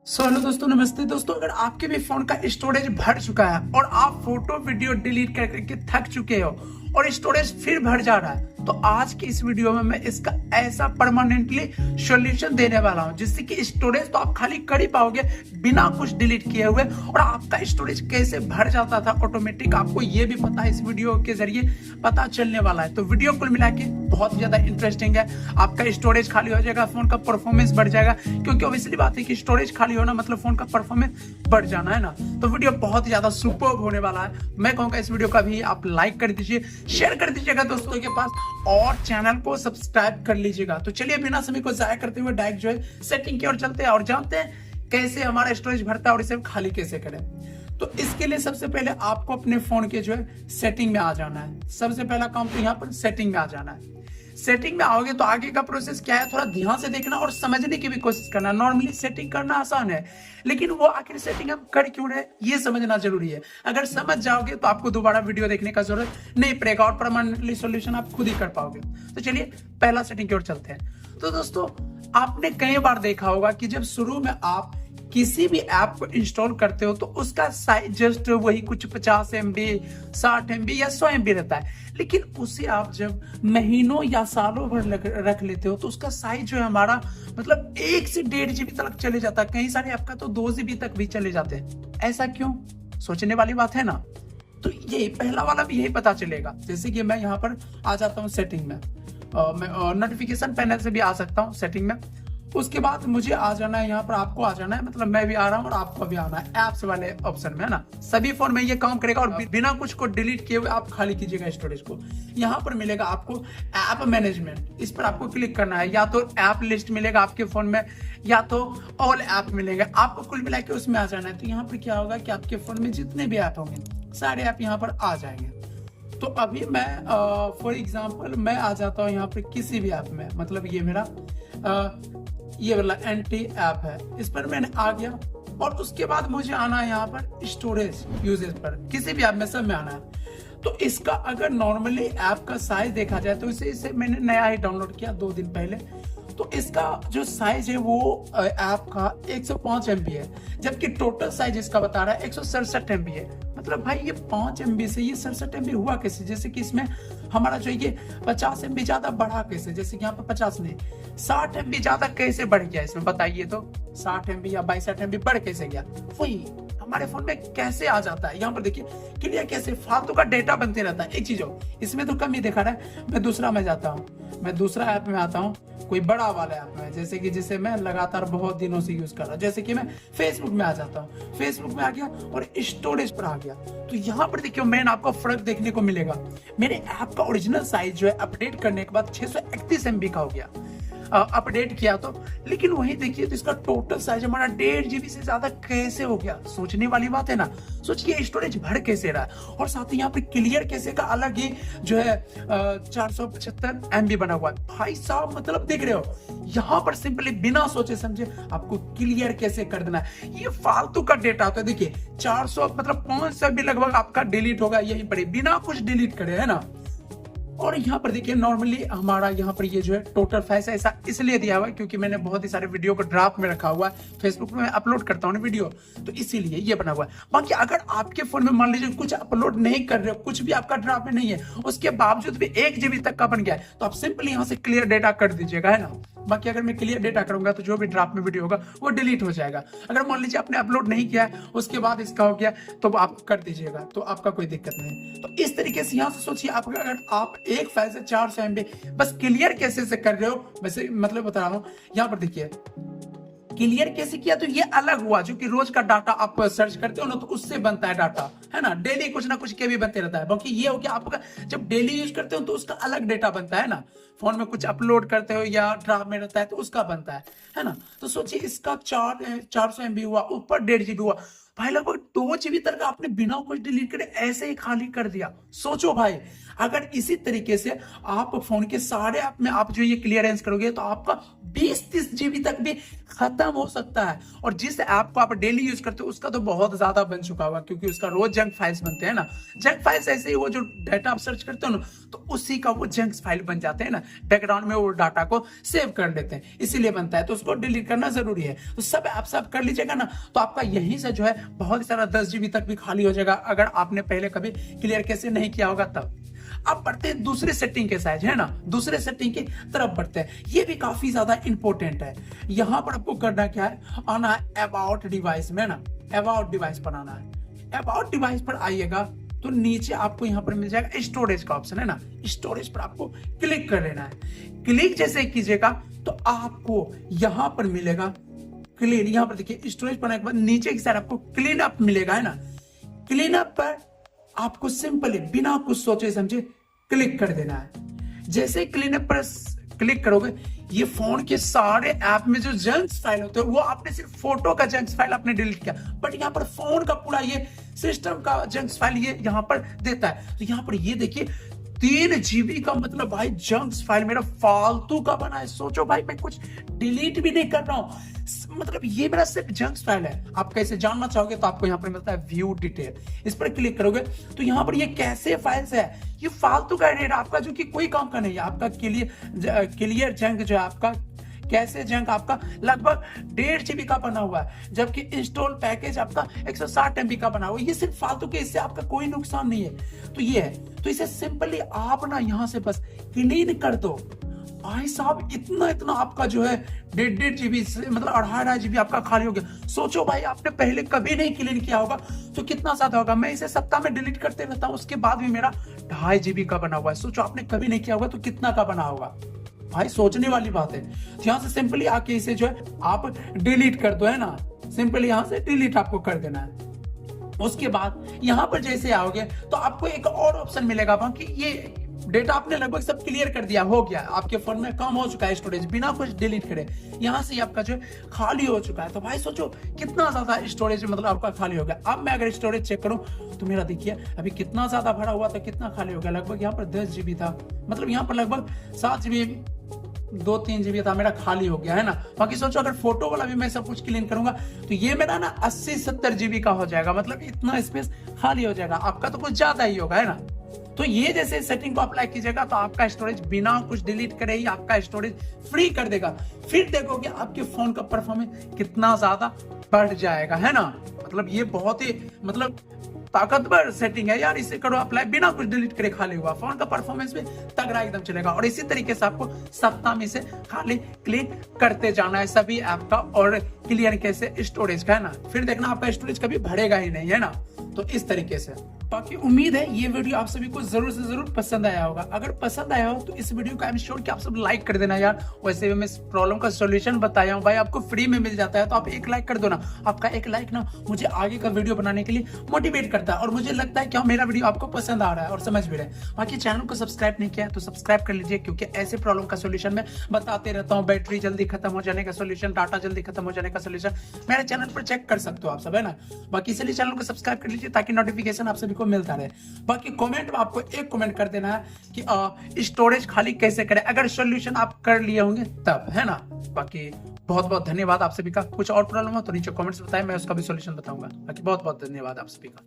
Hello दोस्तों, नमस्ते दोस्तों। अगर आपके भी फोन का स्टोरेज भर चुका है और आप फोटो वीडियो डिलीट कर करके थक चुके हो और स्टोरेज फिर भर जा रहा है, तो आज की इस वीडियो में मैं इसका ऐसा परमानेंटली सॉल्यूशन देने वाला हूं जिससे कि स्टोरेज तो आप खाली कर ही पाओगे बिना कुछ डिलीट किए हुए, और आपका स्टोरेज कैसे भर जाता था ऑटोमेटिक, आपको ये भी पता है इस वीडियो के जरिए पता चलने वाला है। तो वीडियो कुल मिला के बहुत ज्यादा इंटरेस्टिंग है। आपका स्टोरेज खाली हो जाएगा, फोन का परफॉर्मेंस बढ़ जाएगा, क्योंकि ऑब्वियसली बात है कि स्टोरेज खाली होना मतलब फोन का परफॉर्मेंस बढ़ जाना है ना। तो वीडियो बहुत ज्यादा सुपर्ब होने वाला है। मैं कहूंगा इस वीडियो का भी आप लाइक कर दीजिए, शेयर कर दीजिएगा दोस्तों के पास, और चैनल को सब्सक्राइब कर लीजिएगा। तो चलिए बिना समय को जाया करते हुए डायरेक्ट जो है सेटिंग की ओर चलते हैं और जानते हैं कैसे हमारा स्टोरेज भरता है और इसे खाली कैसे करें। तो इसके लिए सबसे पहले आपको अपने फोन के जो है सेटिंग में आ जाना है। सबसे पहला काम तो यहाँ पर सेटिंग में आ जाना है। सेटिंग में आओगे तो आगे का प्रोसेस क्या है थोड़ा ध्यान से देखना और समझने की भी कोशिश करना। नॉर्मली सेटिंग करना आसान है, लेकिन वो आखिर सेटिंग हम कर क्यों रहे ये समझना जरूरी है। अगर समझ जाओगे तो आपको दोबारा वीडियो देखने का जरूरत नहीं पड़ेगा और परमानेंटली सॉल्यूशन आप खुद ही कर पाओगे। तो चलिए पहला सेटिंग की ओर चलते हैं। तो दोस्तों, आपने कई बार देखा होगा कि जब शुरू में आप किसी भी ऐप को इंस्टॉल करते हो तो उसका साइज जस्ट वही कुछ 50 MB, 60 MB या 100 MB रहता है, लेकिन उसे आप जब महीनों या सालों भर रख लेते हो तो उसका साइज जो है हमारा मतलब 1 से 1.5 GB तक चले जाता है। कई सारे ऐप का तो 2 GB तक भी चले जाते हैं। ऐसा क्यों, सोचने वाली बात है ना। तो ये पहला वाला भी यही पता चलेगा। जैसे कि मैं यहाँ पर आ जाता हूँ सेटिंग में, मैं नोटिफिकेशन पैनल से भी आ सकता हूँ सेटिंग में। उसके बाद मुझे आ जाना है यहाँ पर, आपको आ जाना है, मतलब मैं भी आ रहा हूँ और आपको भी आना है एप्स वाले ऑप्शन में, है ना। सभी फोन में ये काम करेगा और बिना कुछ को डिलीट किए हुए आप खाली कीजिएगा स्टोरेज को। यहाँ पर मिलेगा आपको ऐप मैनेजमेंट, इस पर आपको क्लिक करना है। या तो ऐप लिस्ट मिलेगा आपके फोन में या तो ऑल ऐप मिलेगा, आपको कुल मिला के उसमें आ जाना है। तो यहाँ पर क्या होगा कि आपके फोन में जितने भी ऐप होंगे सारे ऐप यहाँ पर आ जाएंगे। तो अभी मैं फॉर एग्जाम्पल मैं आ जाता हूँ यहाँ पर किसी भी ऐप में, मतलब ये मेरा ये वाला एंटी ऐप है, इस पर मैंने आ गया और उसके बाद मुझे आना है यहाँ पर स्टोरेज यूजेज पर, किसी भी ऐप में सब में आना है। तो इसका अगर नॉर्मली ऐप का साइज देखा जाए तो इसे मैंने नया ही डाउनलोड किया 2 दिन पहले। तो इसका जो साइज है वो ऐप का 105 MB है, जबकि टोटल साइज इसका बता रहा है 167 MB है। मतलब भाई ये 5 MB से ये 67 MB हुआ कैसे, जैसे कि इसमें हमारा जो ये 50 MB ज्यादा बढ़ा कैसे, जैसे कि यहाँ पर 50 नहीं 60 MB ज्यादा कैसे बढ़ गया इसमें, बताइए तो 60 MB या 62 MB बढ़ कैसे गया, वही हमारे फोन में कैसे आ जाता है। यहाँ पर देखिए क्लियर कैसे फालतू का डेटा बनते रहता है। एक चीज हो इसमें तो कम ही दिखा रहा है। मैं दूसरा में जाता हूँ, मैं दूसरा ऐप में आता हूँ, कोई बड़ा वाला ऐप में, जैसे कि जिसे मैं लगातार बहुत दिनों से यूज कर रहा हूँ, जैसे कि मैं फेसबुक में आ जाता हूँ। फेसबुक में आ गया और स्टोरेज पर आ गया। तो यहाँ पर देखिए मेन आपको फर्क देखने को मिलेगा। मेरे ऐप का ओरिजिनल साइज जो है अपडेट करने के बाद 631 MB का हो गया, अपडेट किया तो, लेकिन वही देखिए तो इसका टोटल साइज हमारा 1.5 GB से ज्यादा कैसे हो गया। सोचने वाली बात है ना। सोचिए स्टोरेज भर कैसे रहा है, और साथ ही यहाँ पे क्लियर कैसे का अलग ही जो है 475 MB बना हुआ है। भाई साहब मतलब देख रहे हो, यहाँ पर सिंपली बिना सोचे समझे आपको क्लियर कैसे कर देना है। ये फालतू का डेटा होता है, देखिए 400 मतलब 500 भी लगभग आपका डिलीट होगा यहीं पर बिना कुछ डिलीट करे, है ना। और यहाँ पर देखिए नॉर्मली हमारा यहाँ पर ये जो है टोटल फैस ऐसा इसलिए दिया हुआ है क्योंकि मैंने बहुत ही सारे वीडियो को ड्राफ्ट में रखा हुआ है। फेसबुक में अपलोड करता हूँ वीडियो, तो इसीलिए ये बना हुआ है। बाकी अगर आपके फोन में मान लीजिए कुछ अपलोड नहीं कर रहे हो, कुछ भी आपका ड्राफ्ट में नहीं है, उसके बावजूद भी 1 GB तक का बन गया है, तो आप सिंपली यहाँ से क्लियर डेटा कर दीजिएगा, है ना। बाकी अगर मैं क्लियर डेटा करूंगा तो जो भी ड्राफ्ट में वीडियो होगा वो डिलीट हो जाएगा। अगर मान लीजिए आपने अपलोड नहीं किया है उसके बाद इसका हो गया तो आप कर दीजिएगा, तो आपका कोई दिक्कत नहीं। तो इस तरीके से यहाँ से सोचिए आप अगर आप एक फाइल से 400 MB बस क्लियर कैसे से कर रहे हो, वैसे मतलब बता रहा हूँ। यहाँ पर देखिए क्लियर कैसे किया तो ये अलग हुआ, जो कि रोज का डाटा आप सर्च करते हो ना तो उससे बनता है डाटा, है ना। डेली कुछ ना कुछ के भी बनते रहता है। बाकी ये हो कि आपका जब डेली यूज करते हो तो उसका अलग डेटा बनता है ना। फोन में कुछ अपलोड करते हो या ड्राफ्ट में रहता है तो उसका बनता है ना। तो सोचिए इसका 400 MB हुआ, ऊपर 1.5 GB हुआ, भाई लगभग 2 GB तक आपने बिना कुछ डिलीट करे ऐसे ही खाली कर दिया। सोचो भाई, अगर इसी तरीके से आप फोन के सारे ऐप में आप जो ये क्लियरेंस करोगे तो आपका 20-30 GB तक भी खत्म हो सकता है। और जिस ऐप को आप डेली यूज करते हो उसका तो बहुत ज्यादा बन चुका होगा, क्योंकि उसका रोज जंक फाइल्स बनते हैं ना। जंक फाइल्स ऐसे ही वो जो डाटा आप सर्च करते हो ना, तो उसी का वो जंक फाइल बन जाते हैं ना, बैकग्राउंड में वो डाटा को सेव कर लेते हैं, इसीलिए बनता है। तो उसको डिलीट करना जरूरी है। तो सब ऐप सब कर लीजिएगा ना, तो आपका यहीं से जो है बहुत सारा 10 GB तक भी खाली हो जाएगा, अगर आपने पहले कभी क्लियर कैसे नहीं किया होगा तब। अब बढ़ते हैं दूसरे सेटिंग के साइज, है ना, दूसरे सेटिंग की तरफ बढ़ते हैं। ये भी काफी ज्यादा इंपॉर्टेंट है। यहां पर आपको करना क्या है, आना है अबाउट डिवाइस में ना, अबाउट डिवाइस पर आना है। अबाउट डिवाइस पर आइएगा तो नीचे आपको यहां पर मिल जाएगा स्टोरेज का ऑप्शन, है ना। स्टोरेज पर आपको क्लिक कर लेना है। क्लिक जैसे कीजिएगा तो आपको यहां पर मिलेगा क्लीन। यहां पर देखिए स्टोरेज पर के बाद नीचे की साइड आपको क्लीन अप मिलेगा, है ना। क्लीन अप पर आपको सिंपली बिना कुछ सोचे समझे क्लिक कर देना है। जैसे क्लीन अप पर क्लिक करोगे, ये फोन के सारे ऐप में जो जंक फाइल होते हैं वो आपने सिर्फ फोटो का जंक फाइल आपने डिलीट किया, बट यहाँ पर फोन का पूरा ये सिस्टम का जंक फाइल ये यहाँ पर देता है। तो यहाँ पर ये देखिए 3 GB का, मतलब भाई जंक फाइल मेरा फालतू का बना है। सोचो भाई मैं कुछ डिलीट भी नहीं कर रहा हूं, मतलब ये मेरा सिर्फ जंक फाइल है। आप कैसे जानना चाहोगे तो आपको यहाँ पर मिलता है व्यू डिटेल, इस पर क्लिक करोगे तो यहाँ पर ये कैसे फाइल्स है, ये फालतू का डेटा आपका जो कि कोई काम का नहीं है। आपका क्लियर जंक जो है आपका, कैसे जंक आपका लगभग 1.5 GB का बना हुआ है, जबकि इंस्टॉल पैकेज आपका 160 MB का बना हुआ है। ये सिर्फ फालतू के, इससे आपका कोई नुकसान नहीं है। तो ये है, तो इसे सिंपली आप ना यहां से बस क्लीन कर दो। भाई साहब इतना आपका जो है 1.5 GB से मतलब 2.5 GB आपका खाली हो गया। सोचो भाई आपने पहले कभी नहीं क्लीन किया होगा तो कितना ज्यादा होगा। मैं इसे सप्ताह में डिलीट करते रहता हूँ, उसके बाद भी मेरा 2.5 GB का बना हुआ है। सोचो आपने कभी नहीं किया होगा तो कितना का बना होगा। भाई सोचने वाली बात है। तो यहाँ से सिंपली आके इसे जो है आप डिलीट कर दो, है ना। सिंपली यहाँ से डिलीट आपको कर देना है। उसके बाद यहाँ पर जैसे आओगे तो आपको एक और ऑप्शन मिलेगा, बाकी ये डेटा आपने लगभग सब क्लियर कर दिया, हो गया आपके फोन में, कम हो चुका है स्टोरेज, बिना कुछ डिलीट करे यहाँ से आपका जो खाली हो चुका है। तो भाई सोचो कितना ज्यादा स्टोरेज मतलब आपका खाली हो गया। अब मैं अगर स्टोरेज चेक करूं तो मेरा देखिए अभी कितना ज्यादा भरा हुआ था, कितना खाली हो गया। लगभग यहाँ पर 10 GB था, मतलब यहाँ पर लगभग 7 GB 2-3 GB था मेरा खाली हो गया, है ना। बाकी सोचो अगर फोटो वाला भी मैं सब कुछ क्लीन करूंगा तो ये मेरा ना 80-70 GB का हो जाएगा, मतलब इतना स्पेस खाली हो जाएगा। आपका तो कुछ ज्यादा ही होगा, है ना। तो ये जैसे सेटिंग को अप्लाई कीजिएगा तो आपका स्टोरेज बिना कुछ डिलीट करे ही आपका स्टोरेज फ्री कर देगा। फिर देखोगे आपके फोन का परफॉर्मेंस कितना ज्यादा बढ़ जाएगा, है ना। मतलब ये बहुत ही मतलब ताकतवर सेटिंग है यार, इसे करो अप्लाई बिना कुछ डिलीट करे, खाली हुआ फोन का परफॉर्मेंस भी तगड़ा एकदम चलेगा। और इसी तरीके से आपको सप्ताह में से खाली क्लीन करते जाना है सभी ऐप का, और क्लियर कैसे स्टोरेज का, है ना। फिर देखना आपका स्टोरेज कभी भरेगा ही नहीं, है ना। तो इस तरीके से बाकी उम्मीद है ये वीडियो आप सभी को जरूर से जरूर पसंद आया होगा। अगर पसंद आया हो तो इस वीडियो को आई एम श्योर कि आप सब लाइक कर देना यार। वैसे भी मैं इस प्रॉब्लम का सॉल्यूशन बताया हूँ भाई, आपको फ्री में मिल जाता है, तो आप एक लाइक कर दो ना। आपका एक लाइक ना मुझे आगे का वीडियो बनाने के लिए मोटिवेट करता है, और मुझे लगता है कि मेरा वीडियो आपको पसंद आ रहा है और समझ भी रहे। बाकी चैनल को सब्सक्राइब नहीं किया तो सब्सक्राइब कर लीजिए, क्योंकि ऐसे प्रॉब्लम का सोल्यूशन मैं बताते रहता हूँ। बैटरी जल्दी खत्म हो जाने का सोल्यूशन, डाटा जल्दी खत्म हो जाने का सोल्यूशन मेरे चैनल पर चेक कर सकते हो आप सब, है ना। बाकी इसलिए चैनल को सब्सक्राइब कर लीजिए ताकि नोटिफिकेशन आप सभी को मिलता रहे। बाकी कमेंट में आपको एक कमेंट कर देना है कि स्टोरेज खाली कैसे करें, अगर सॉल्यूशन आप कर लिए होंगे तब, है ना। बाकी बहुत बहुत धन्यवाद आप सभी का। कुछ और प्रॉब्लम हो तो नीचे कमेंट्स बताएं, मैं उसका भी सॉल्यूशन बताऊंगा। बाकी बहुत बहुत धन्यवाद आप सभी का।